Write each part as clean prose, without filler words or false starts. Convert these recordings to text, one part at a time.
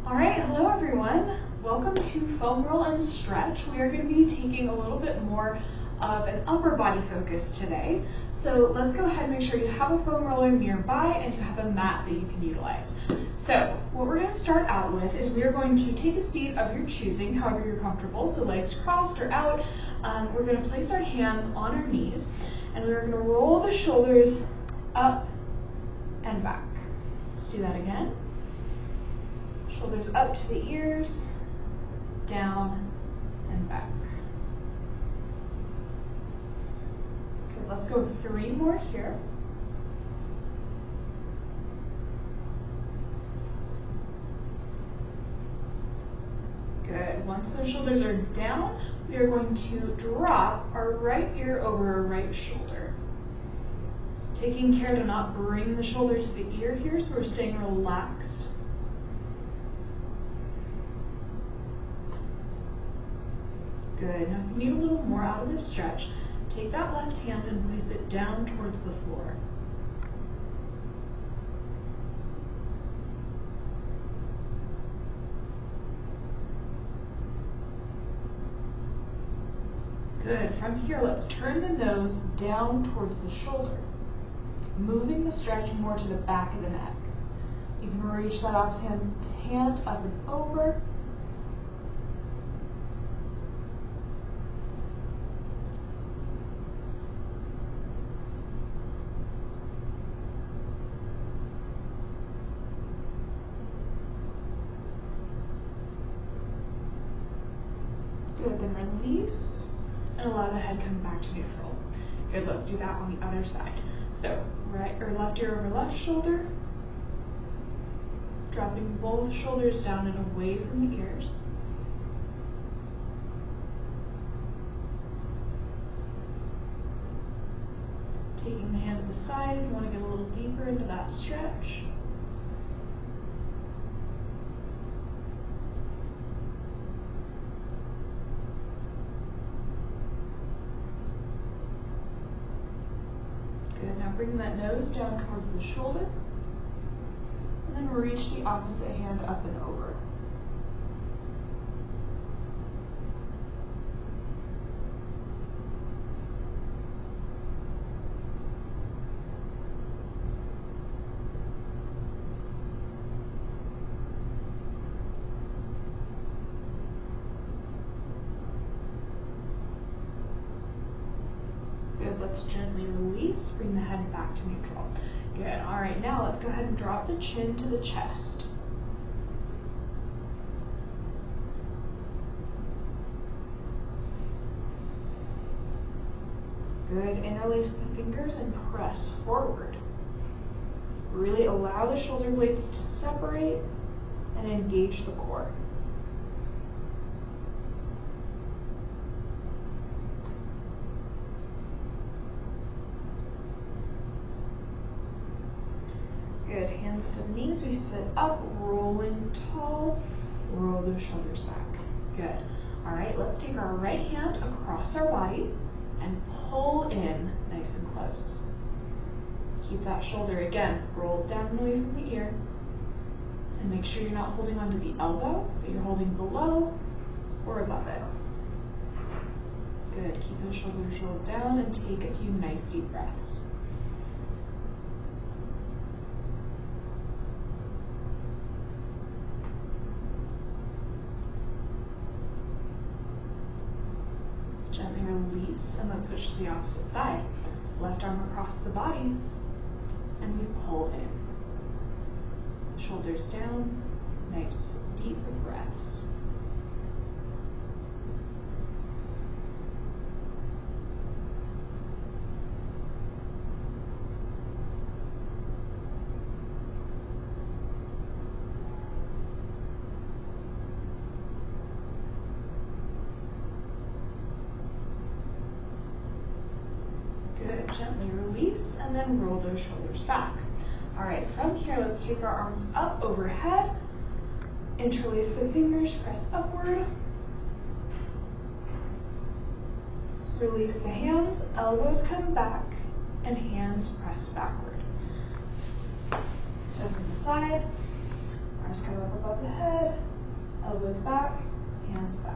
All right, hello everyone. Welcome to Foam Roll and Stretch. We are going to be taking a little bit more of an upper body focus today. So let's go ahead and make sure you have a foam roller nearby and you have a mat that you can utilize. So what we're going to start out with is we are going to take a seat of your choosing, however you're comfortable, so legs crossed or out. We're going to place our hands on our knees and we're going to roll the shoulders up and back. Let's do that again. Shoulders up to the ears, down and back. Okay, let's go 3 more here. Good. Once those shoulders are down, we are going to drop our right ear over our right shoulder. Taking care to not bring the shoulder to the ear here, so we're staying relaxed. Good. Now if you need a little more out of this stretch, take that left hand and place it down towards the floor. Good. From here, let's turn the nose down towards the shoulder, moving the stretch more to the back of the neck. You can reach that opposite hand up and over. Good, then release and allow the head come back to neutral. Good, let's do that on the other side. So right or left ear over left shoulder, dropping both shoulders down and away from the ears. Taking the hand to the side if you want to get a little deeper into that stretch. Good, now bring that nose down towards the shoulder, and then reach the opposite hand up and over. Good, let's gently release, bring the head back to neutral. Good, all right, now let's go ahead and drop the chin to the chest. Good, interlace the fingers and press forward. Really allow the shoulder blades to separate and engage the core. Good, hands to the knees, we sit up, rolling tall, roll those shoulders back. Good. All right, let's take our right hand across our body and pull in nice and close. Keep that shoulder, again, rolled down and away from the ear. And make sure you're not holding onto the elbow, but you're holding below or above it. Good, keep those shoulders rolled down and take a few nice deep breaths. Gently release, and let's switch to the opposite side. Left arm across the body, and we pull in. Shoulders down, nice deep breaths. Good, gently release and then roll those shoulders back. All right, from here, let's take our arms up overhead, interlace the fingers, press upward. Release the hands, elbows come back, and hands press backward. So from the side, Arms come up above the head, elbows back, hands back.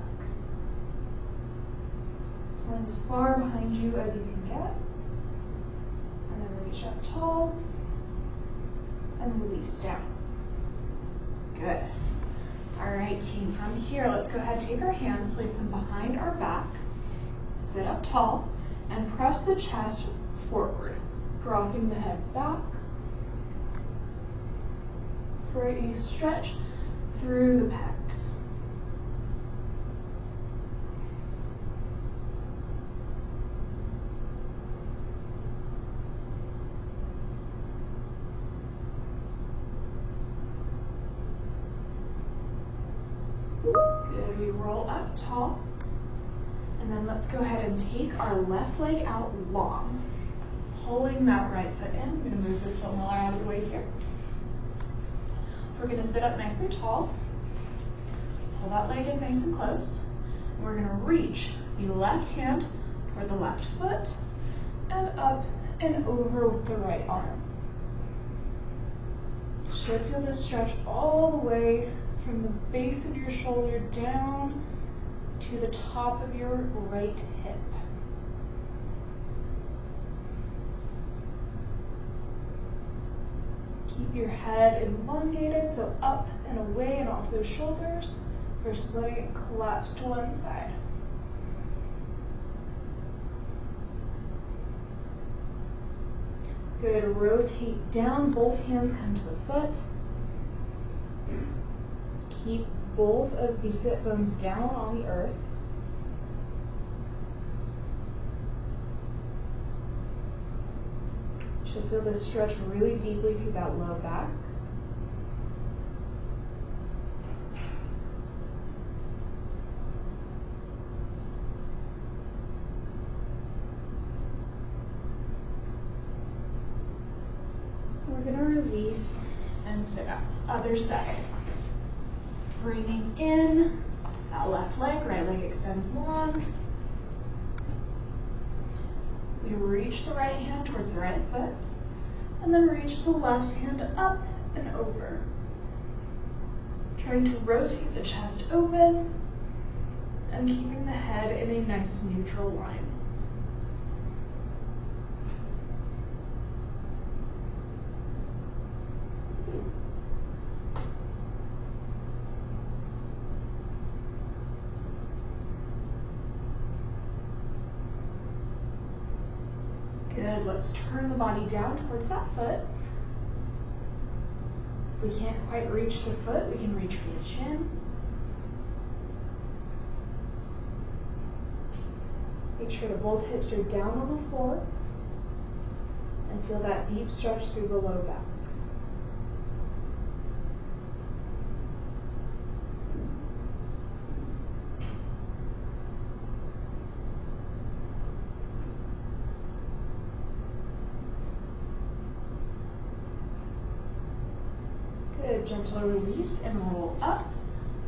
Stand as far behind you as you can get. And then reach up tall and release down. Good. All right, team, from here, let's go ahead and take our hands, place them behind our back, sit up tall, and press the chest forward, dropping the head back for a stretch through the pecs. Good, we roll up tall, and then let's go ahead and take our left leg out long, pulling that right foot in. I'm going to move this foot roller out of the way here. We're going to sit up nice and tall, pull that leg in nice and close, and we're going to reach the left hand toward the left foot, and up and over with the right arm. Should feel this stretch all the way from the base of your shoulder down to the top of your right hip. Keep your head elongated, so up and away and off those shoulders, versus letting it collapse to one side. Good, rotate down, both hands come to the foot. Keep both of the sit bones down on the earth. Should feel this stretch really deeply through that low back. We're going to release and sit up. Other side. Bringing in that left leg, right leg extends long. We reach the right hand towards the right foot, and then reach the left hand up and over. Trying to rotate the chest open and keeping the head in a nice neutral line. Good, let's turn the body down towards that foot. If we can't quite reach the foot, we can reach for the chin. Make sure that both hips are down on the floor and feel that deep stretch through the low back. Good, gentle release and roll up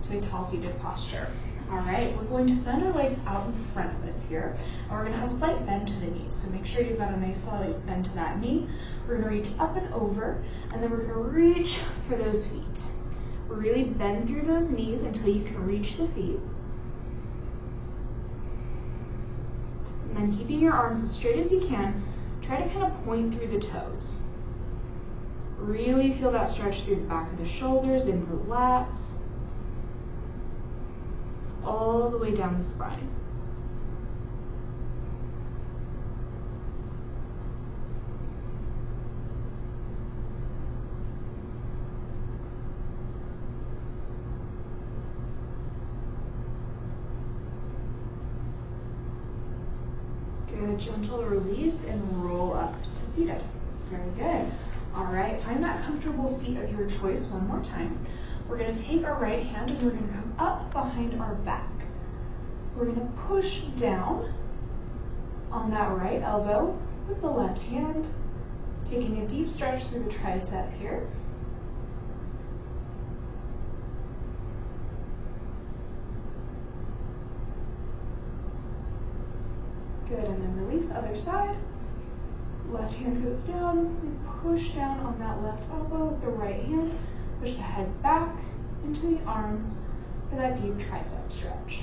to a tall seated posture. All right, we're going to send our legs out in front of us here, and we're going to have a slight bend to the knees. So make sure you've got a nice slight bend to that knee. We're going to reach up and over, and then we're going to reach for those feet. Really bend through those knees until you can reach the feet. And then keeping your arms as straight as you can, try to kind of point through the toes. Really feel that stretch through the back of the shoulders, into the lats, all the way down the spine. Good, gentle release and roll up to seated. Very good. All right, find that comfortable seat of your choice one more time. We're going to take our right hand and we're going to come up behind our back. We're going to push down on that right elbow with the left hand, taking a deep stretch through the tricep here. Good, and then release, other side. Left hand goes down, we push down on that left elbow with the right hand, Push the head back into the arms for that deep tricep stretch.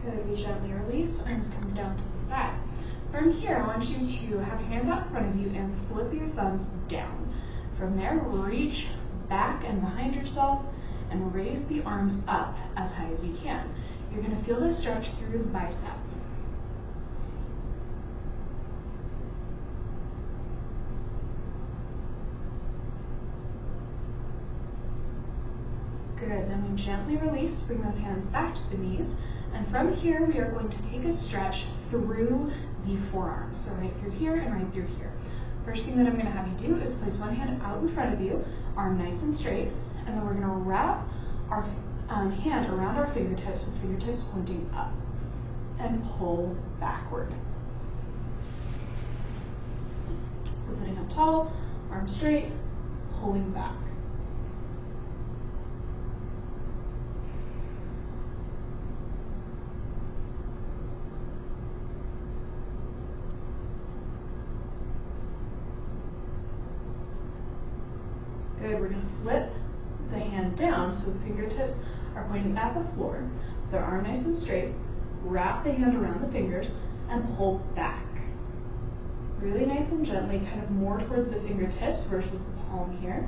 Good, we gently release, arms comes down to the side. From here, I want you to have your hands out in front of you and flip your thumbs down. From there, reach back and behind yourself and raise the arms up as high as you can. You're going to feel this stretch through the bicep. Good, then we gently release, bring those hands back to the knees, and from here we are going to take a stretch through the forearms. So right through here and right through here. First thing that I'm going to have you do is place one hand out in front of you, arm nice and straight, and then we're going to wrap our hand around our fingertips with fingertips pointing up and pull backward. So sitting up tall, arms straight, pulling back. Good, we're going to flip the hand down so the fingertips are pointing at the floor. Their arm nice and straight. Wrap the hand around the fingers and pull back. Really nice and gently, kind of more towards the fingertips versus the palm here.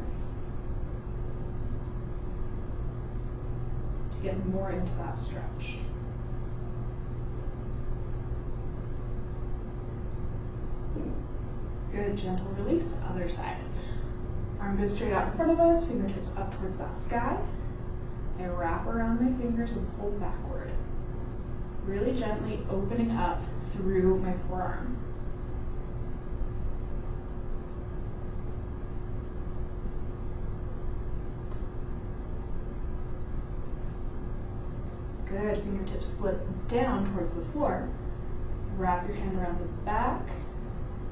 To get more into that stretch. Good, gentle release, other side. Arm goes straight out in front of us, fingertips up towards that sky. I wrap around my fingers and pull backward. Really gently opening up through my forearm. Good, fingertips flip down towards the floor. Wrap your hand around the back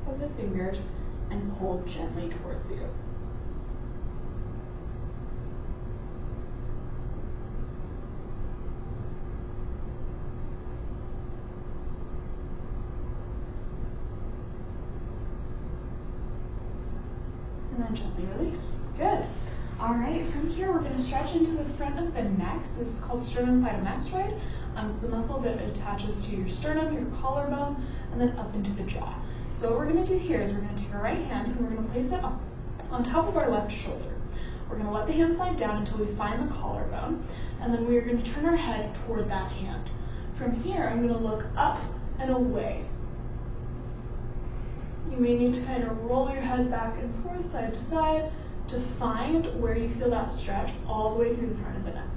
of the fingers and pull gently towards you. And then gently release. Good. All right, from here we're going to stretch into the front of the neck. So this is called sternocleidomastoid. It's the muscle that attaches to your sternum, your collarbone, and then up into the jaw. So what we're going to do here is we're going to take our right hand and we're going to place it up on top of our left shoulder. We're going to let the hand slide down until we find the collarbone, and then we're going to turn our head toward that hand. From here, I'm going to look up and away. You may need to kind of roll your head back and forth, side to side, to find where you feel that stretch all the way through the front of the neck.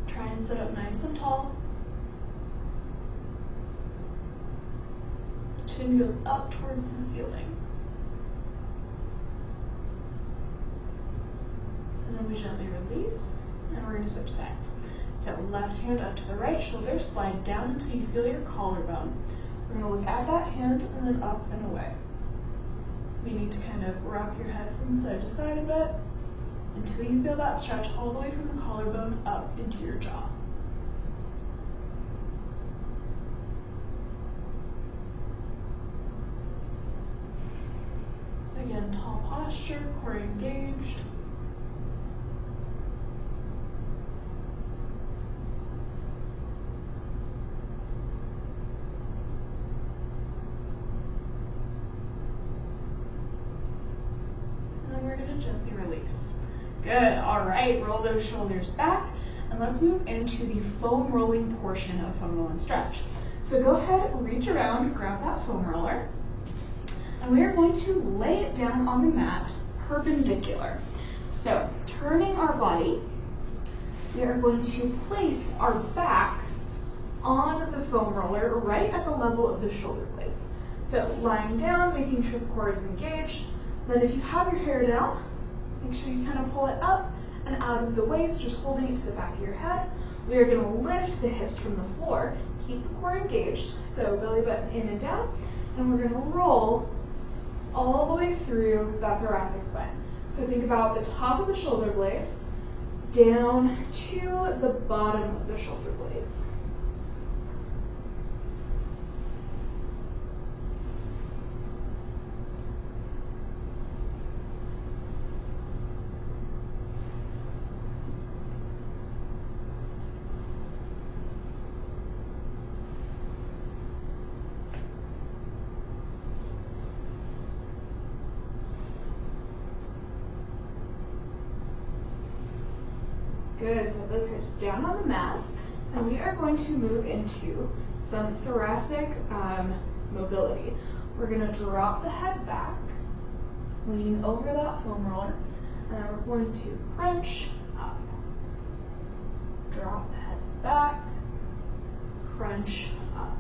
Try and sit up nice and tall. Chin goes up towards the ceiling. And then we gently release, and we're going to switch sides. So left hand up to the right shoulder, slide down until you feel your collarbone. We're going to look at that hand and then up and away. You need to kind of rock your head from side to side a bit until you feel that stretch all the way from the collarbone up into your jaw. Again, tall posture, core engaged. Gently release. Good, all right, roll those shoulders back, and let's move into the foam rolling portion of foam roll and stretch. So go ahead, reach around, grab that foam roller, and we are going to lay it down on the mat perpendicular. So turning our body, we are going to place our back on the foam roller right at the level of the shoulder blades. So lying down, making sure the core is engaged. Then if you have your hair down, make sure you kind of pull it up and out of the waist, just holding it to the back of your head. We are going to lift the hips from the floor, keep the core engaged, so belly button in and down, and we're going to roll all the way through that thoracic spine. So think about the top of the shoulder blades, down to the bottom of the shoulder blades. Good, set those hips down on the mat, and we are going to move into some thoracic mobility. We're going to drop the head back, leaning over that foam roller, and then we're going to crunch up. Drop the head back, crunch up.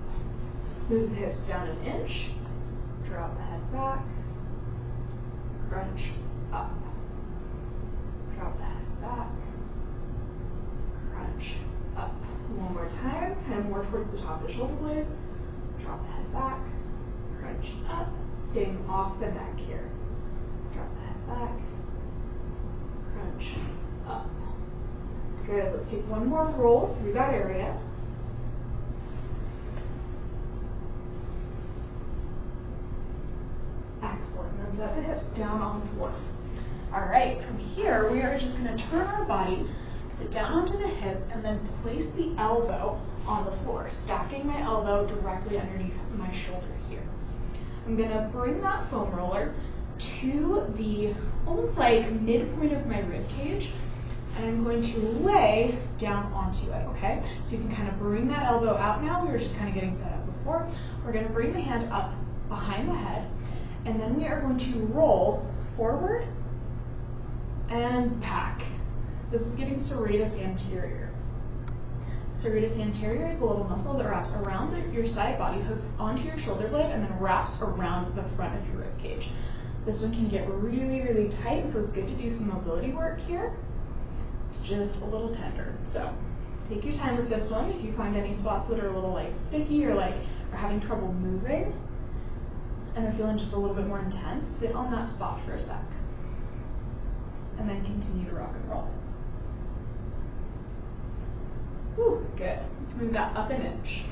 Move the hips down an inch, drop the head back, crunch up. Drop the head back, crunch up. One more time, kind of more towards the top of the shoulder blades. Drop the head back, crunch up, staying off the neck here. Drop the head back, crunch up. Good, let's take one more roll through that area. Excellent, then set the hips down on the floor. All right, from here, we are just gonna turn our body, sit down onto the hip, and then place the elbow on the floor, stacking my elbow directly underneath my shoulder here. I'm gonna bring that foam roller to the almost like midpoint of my rib cage, and I'm going to lay down onto it, okay? So you can kind of bring that elbow out now. We were just kind of getting set up before. We're gonna bring the hand up behind the head, and then we are going to roll forward and back. This is getting serratus anterior. Serratus anterior is a little muscle that wraps around your side body, hooks onto your shoulder blade, and then wraps around the front of your rib cage. This one can get really, really tight, so it's good to do some mobility work here. It's just a little tender. So take your time with this one. If you find any spots that are a little like sticky or like are having trouble moving and are feeling just a little bit more intense, sit on that spot for a sec. And then continue to rock and roll. Whew, good. Let's move that up an inch.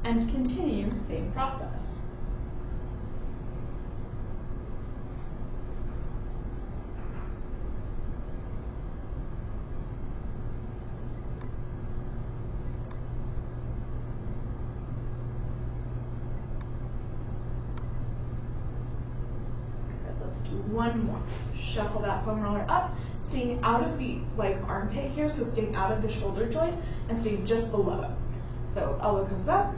And continue the same process. Let's do one more. Shuffle that foam roller up, staying out of the armpit here, so staying out of the shoulder joint and staying just below it. So elbow comes up,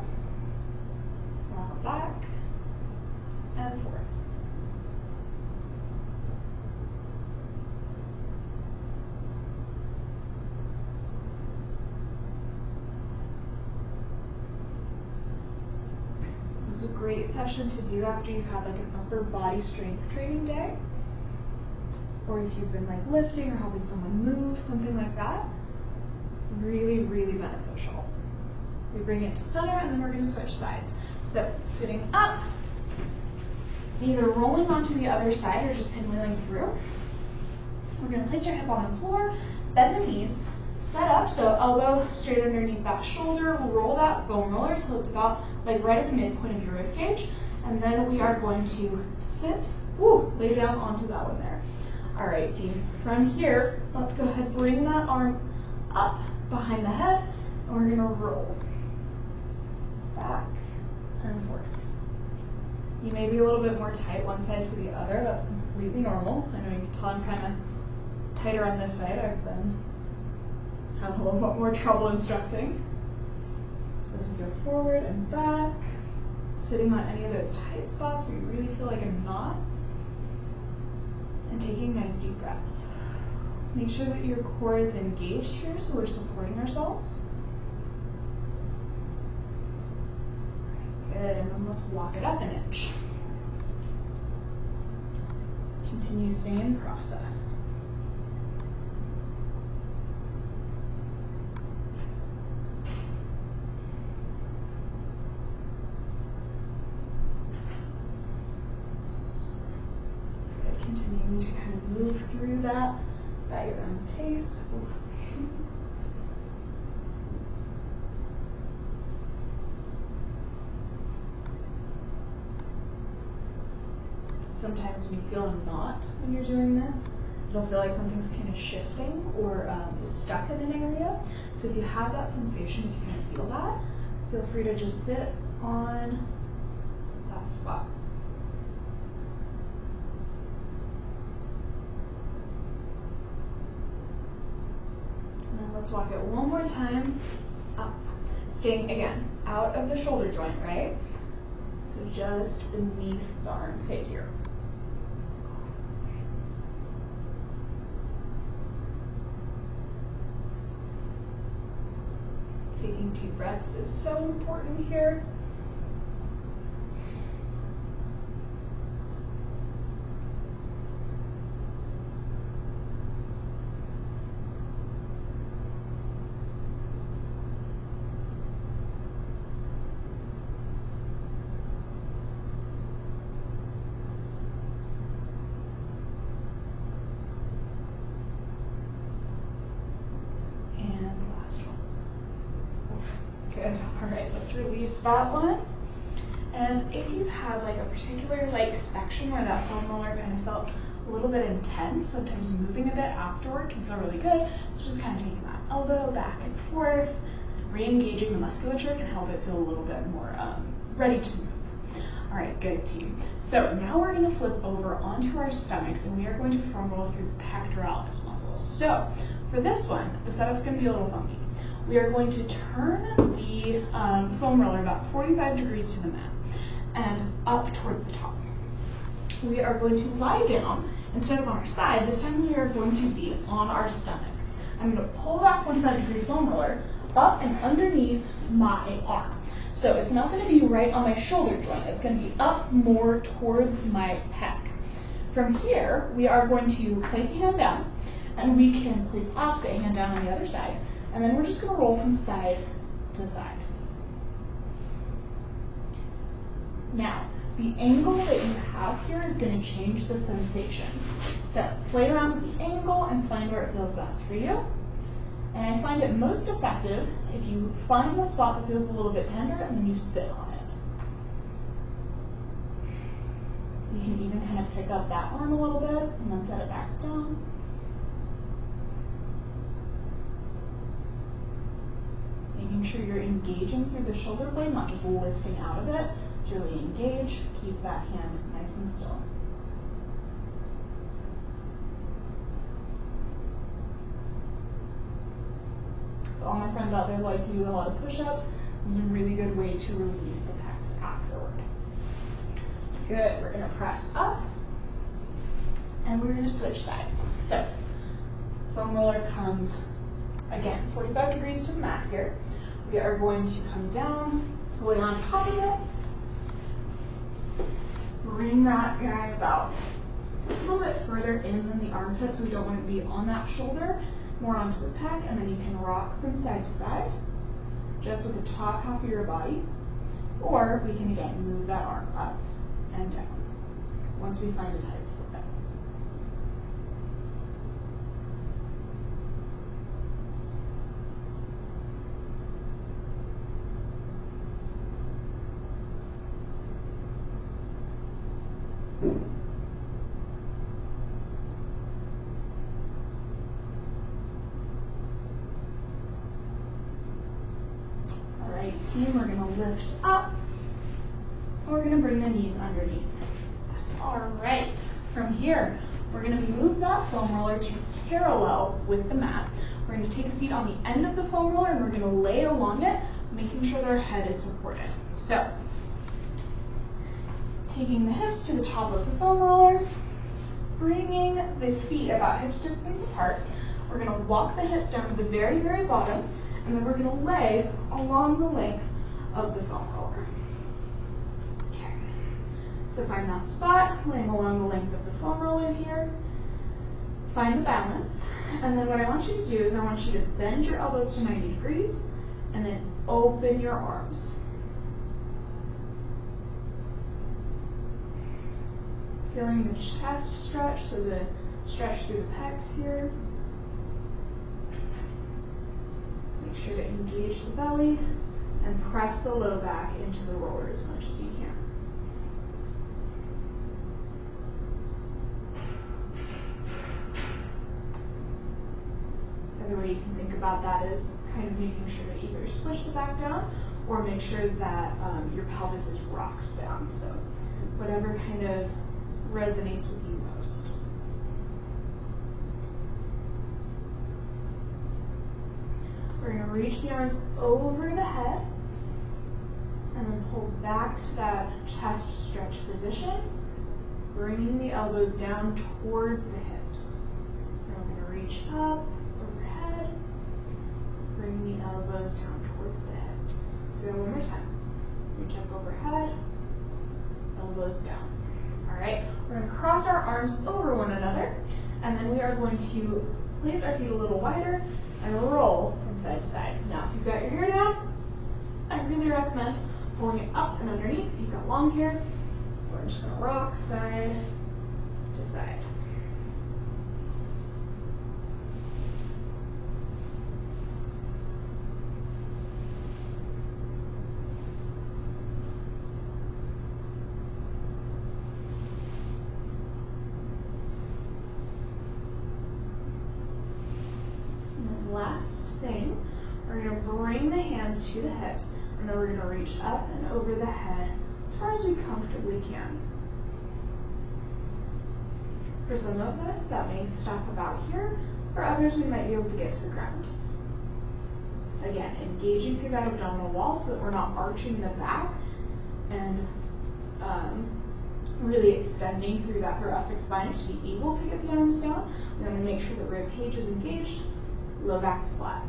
rock back, and forth. This is a great session to do after you've had like an upper body strength training day, or if you've been like lifting or helping someone move, something like that. Really, really beneficial. We bring it to center, and then we're going to switch sides. So sitting up, either rolling onto the other side or just pinwheeling through. We're going to place your hip on the floor, bend the knees, set up, so elbow straight underneath that shoulder, roll that foam roller until it's about like right at the midpoint of your rib cage, and then we are going to sit, lay down onto that one there. All right, team, from here, let's go ahead, bring that arm up behind the head, and we're gonna roll back and forth. You may be a little bit more tight one side to the other. That's completely normal. I know you can tell I'm kind of tighter on this side. I've been having a little bit more trouble instructing. So as we go forward and back, sitting on any of those tight spots where you really feel like a knot, and taking nice deep breaths. Make sure that your core is engaged here, so we're supporting ourselves. Good, and then let's walk it up an inch. Continue same process. Good, continuing to kind of move through that at your own pace. Oof. Sometimes when you feel a knot when you're doing this, it'll feel like something's kind of shifting or is stuck in an area. So if you have that sensation, if you kind of feel that, feel free to just sit on that spot. And then let's walk it one more time up. Staying, again, out of the shoulder joint, right? So just beneath the armpit here. Taking deep breaths is so important here. Good. All right, let's release that one. And if you've had like a particular section where that foam roller kind of felt a little bit intense, sometimes moving a bit afterward can feel really good. So just kind of taking that elbow back and forth, re-engaging the musculature can help it feel a little bit more ready to move. All right, good team. So now we're going to flip over onto our stomachs and we are going to foam roll through the pectoralis muscles. So for this one, the setup's going to be a little funky. We are going to turn the foam roller about 45 degrees to the mat and up towards the top. We are going to lie down. Instead of on our side, this time we are going to be on our stomach. I'm going to pull that 45-degree foam roller up and underneath my arm. So it's not going to be right on my shoulder joint. It's going to be up more towards my pec. From here, we are going to place a hand down, and we can place opposite hand down on the other side. And then we're just going to roll from side to side. Now, the angle that you have here is going to change the sensation. So play around with the angle and find where it feels best for you. And I find it most effective if you find the spot that feels a little bit tender and then you sit on it. You can even kind of pick up that arm a little bit and then set it back down. Making sure you're engaging through the shoulder blade, not just lifting out of it. To really engage, keep that hand nice and still. So all my friends out there like to do a lot of push-ups. This is a really good way to release the pecs afterward. Good, we're gonna press up and we're gonna switch sides. So foam roller comes, again, 45 degrees to the mat here. We are going to come down, lay on top of it, bring that guy about a little bit further in than the armpit, so we don't want to be on that shoulder, more onto the pec, and then you can rock from side to side, just with the top half of your body, or we can again move that arm up and down once we find a tight spot. All right, team, we're going to lift up, and we're going to bring the knees underneath. Yes. All right, from here, we're going to move that foam roller to parallel with the mat. We're going to take a seat on the end of the foam roller, and we're going to lay along it, making sure that our head is supported. So, taking the hips to the top of the foam roller, bringing the feet about hips distance apart. We're going to walk the hips down to the very, very bottom, and then we're going to lay along the length of the foam roller. Okay, so find that spot, laying along the length of the foam roller here. Find the balance, and then what I want you to do is I want you to bend your elbows to 90 degrees, and then open your arms. Feeling the chest stretch, so the stretch through the pecs here. sure to engage the belly and press the low back into the roller as much as you can. Another way you can think about that is kind of making sure to either squish the back down or make sure that your pelvis is rocked down. So whatever kind of resonates with you most. We're going to reach the arms over the head and then pull back to that chest stretch position, bringing the elbows down towards the hips. And we're going to reach up, overhead, bring the elbows down towards the hips. So one more time. Reach up overhead, elbows down. All right, we're going to cross our arms over one another, and then we are going to place our feet a little wider and roll from side to side. Now, if you've got your hair down, I really recommend pulling it up and underneath. If you've got long hair, we're just going to rock side to side. Last thing, we're going to bring the hands to the hips, and then we're going to reach up and over the head as far as we comfortably can. For some of us, that may stop about here. For others, we might be able to get to the ground. Again, engaging through that abdominal wall so that we're not arching the back and really extending through that thoracic spine to be able to get the arms down. We want to make sure the rib cage is engaged. Low back is flat.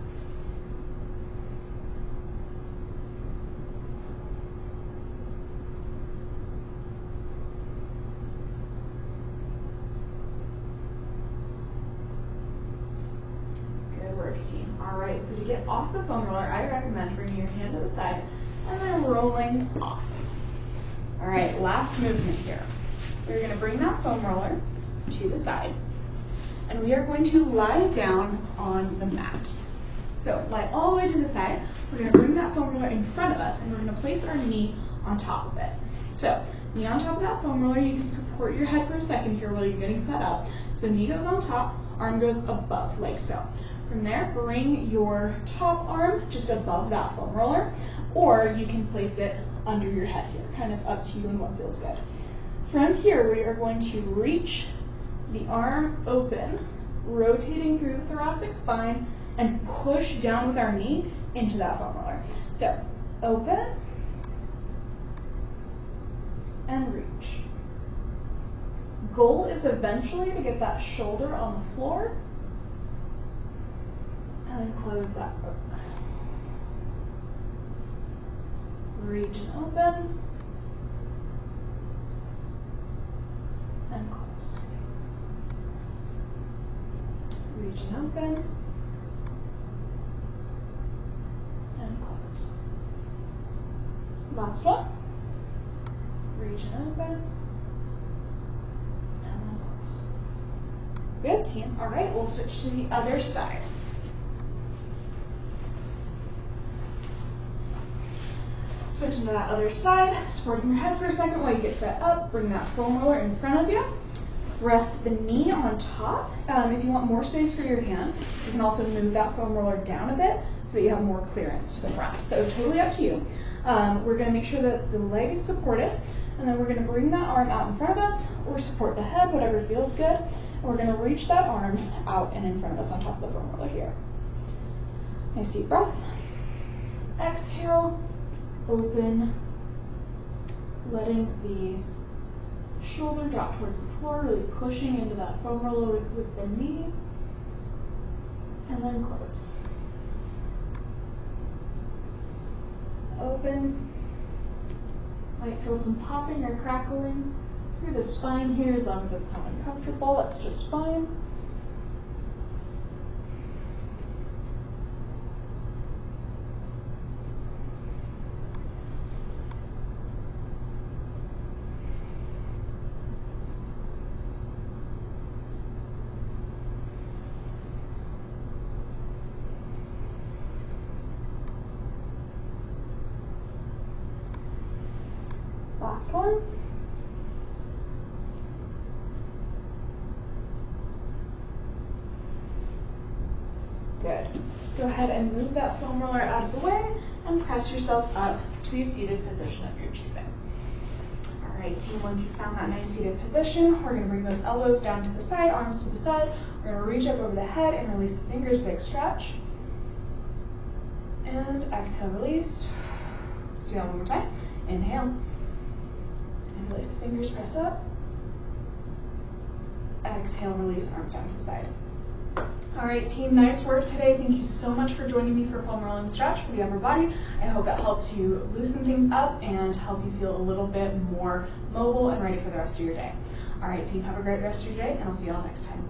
Good work, team. All right, so to get off the foam roller, I recommend bringing your hand to the side and then rolling off. All right, last movement here. We're going to bring that foam roller to the side, and we are going to lie down on the mat. So lie all the way to the side. We're going to bring that foam roller in front of us, and we're going to place our knee on top of it. So knee on top of that foam roller. You can support your head for a second here while you're getting set up. So knee goes on top, arm goes above, like so. From there, bring your top arm just above that foam roller, or you can place it under your head here, kind of up to you and what feels good. From here, we are going to reach the arm open, rotating through the thoracic spine, and push down with our knee into that foam roller. So open and reach. Goal is eventually to get that shoulder on the floor and then close that book. Reach and open and close. Reach and open and close. Last one. Reach and open and then close. Good, team. All right, we'll switch to the other side. Switching to that other side, supporting your head for a second while you get set up. Bring that foam roller in front of you. Rest the knee on top. If you want more space for your hand, you can also move that foam roller down a bit so that you have more clearance to the front. So totally up to you. We're going to make sure that the leg is supported, and then we're going to bring that arm out in front of us, or support the head, whatever feels good. And we're going to reach that arm out and in front of us on top of the foam roller here. Nice deep breath. Exhale. Open, letting the shoulder drop towards the floor, really pushing into that foam roller with the knee, and then close. Open. Might feel some popping or crackling through the spine here. As long as it's not uncomfortable, that's just fine. last one. Good. Go ahead and move that foam roller out of the way and press yourself up to a seated position of your choosing. All right, team, once you've found that nice seated position, we're gonna bring those elbows down to the side, arms to the side. We're gonna reach up over the head and release the fingers, big stretch. And exhale, release. Let's do that one more time. Inhale. And release the fingers, press up. Exhale, release, arms down to the side. All right, team, nice work today. Thank you so much for joining me for foam roll and stretch for the upper body. I hope it helps you loosen things up and help you feel a little bit more mobile and ready for the rest of your day. All right, team, have a great rest of your day, and I'll see you all next time.